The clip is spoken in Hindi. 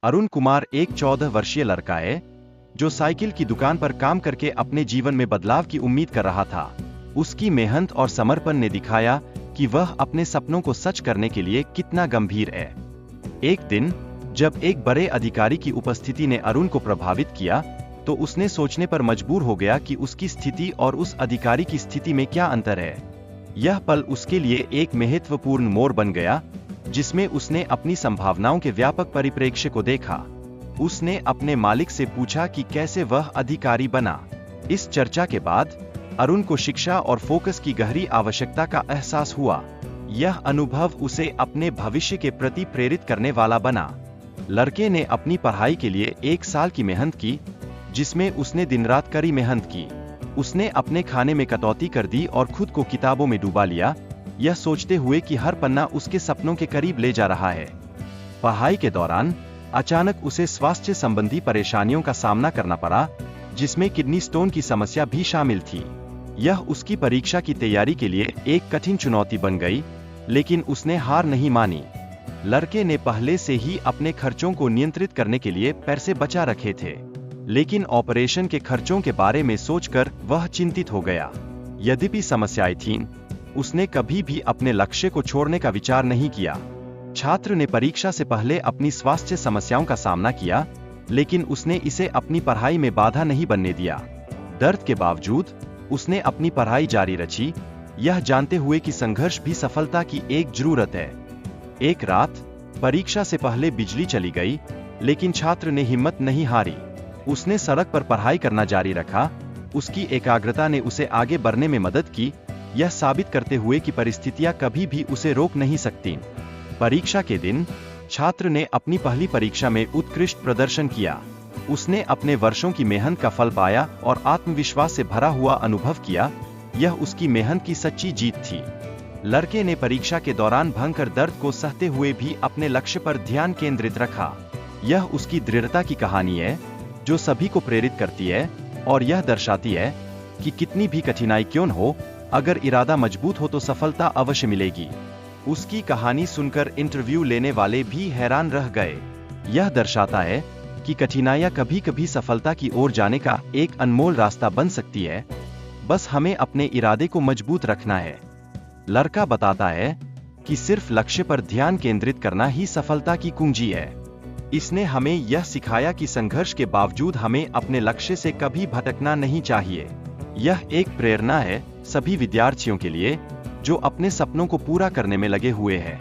अरुण कुमार एक 14 वर्षीय लड़का है जो साइकिल की दुकान पर काम करके अपने जीवन में बदलाव की उम्मीद कर रहा था। उसकी मेहनत और समर्पण ने दिखाया कि वह अपने सपनों को सच करने के लिए कितना गंभीर है। एक दिन जब एक बड़े अधिकारी की उपस्थिति ने अरुण को प्रभावित किया, तो उसने सोचने पर मजबूर हो गया कि उसकी स्थिति और उस अधिकारी की स्थिति में क्या अंतर है। यह पल उसके लिए एक महत्वपूर्ण मोड़ बन गया, जिसमें उसने अपनी संभावनाओं के व्यापक परिप्रेक्ष्य को देखा। उसने अपने मालिक से पूछा कि कैसे वह अधिकारी बना। इस चर्चा के बाद अरुण को शिक्षा और फोकस की गहरी आवश्यकता का एहसास हुआ। यह अनुभव उसे अपने भविष्य के प्रति प्रेरित करने वाला बना। लड़के ने अपनी पढ़ाई के लिए 1 साल की मेहनत की, जिसमें उसने दिन रात कड़ी मेहनत की। उसने अपने खाने में कटौती कर दी और खुद को किताबों में डुबा लिया, यह सोचते हुए कि हर पन्ना उसके सपनों के करीब ले जा रहा है। पढ़ाई के दौरान अचानक उसे स्वास्थ्य संबंधी परेशानियों का सामना करना पड़ा, जिसमें किडनी स्टोन की समस्या भी शामिल थी। यह उसकी परीक्षा की तैयारी के लिए एक कठिन चुनौती बन गई, लेकिन उसने हार नहीं मानी। लड़के ने पहले से ही अपने खर्चों को नियंत्रित करने के लिए पैसे बचा रखे थे, लेकिन ऑपरेशन के खर्चों के बारे में सोचकर वह चिंतित हो गया। यद्यपि समस्याएं थीं, उसने कभी भी अपने लक्ष्य को छोड़ने का विचार नहीं किया। छात्र ने परीक्षा से पहले अपनी स्वास्थ्य समस्याओं का सामना किया, लेकिन उसने इसे अपनी पढ़ाई में बाधा नहीं बनने दिया। दर्द के बावजूद उसने अपनी पढ़ाई जारी रखी, यह जानते हुए कि संघर्ष भी सफलता की एक जरूरत है। एक रात परीक्षा से पहले बिजली चली गई, लेकिन छात्र ने हिम्मत नहीं हारी। उसने सड़क पर पढ़ाई करना जारी रखा। उसकी एकाग्रता ने उसे आगे बढ़ने में मदद की, यह साबित करते हुए कि परिस्थितियां कभी भी उसे रोक नहीं सकती। परीक्षा के दिन छात्र ने अपनी पहली परीक्षा में उत्कृष्ट प्रदर्शन किया। उसने अपने वर्षों की मेहनत का फल पाया और आत्मविश्वास से भरा हुआ अनुभव किया। यह उसकी मेहनत की सच्ची जीत थी। लड़के ने परीक्षा के दौरान भयंकर दर्द को सहते हुए भी अपने लक्ष्य पर ध्यान केंद्रित रखा। यह उसकी दृढ़ता की कहानी है, जो सभी को प्रेरित करती है, और यह दर्शाती है कि कितनी भी कठिनाई क्यों न हो, अगर इरादा मजबूत हो तो सफलता अवश्य मिलेगी। उसकी कहानी सुनकर इंटरव्यू लेने वाले भी हैरान रह गए। यह दर्शाता है कि कठिनाइयां कभी कभी सफलता की ओर जाने का एक अनमोल रास्ता बन सकती है, बस हमें अपने इरादे को मजबूत रखना है। लड़का बताता है कि सिर्फ लक्ष्य पर ध्यान केंद्रित करना ही सफलता की कुंजी है। इसने हमें यह सिखाया कि संघर्ष के बावजूद हमें अपने लक्ष्य से कभी भटकना नहीं चाहिए। यह एक प्रेरणा है सभी विद्यार्थियों के लिए जो अपने सपनों को पूरा करने में लगे हुए हैं।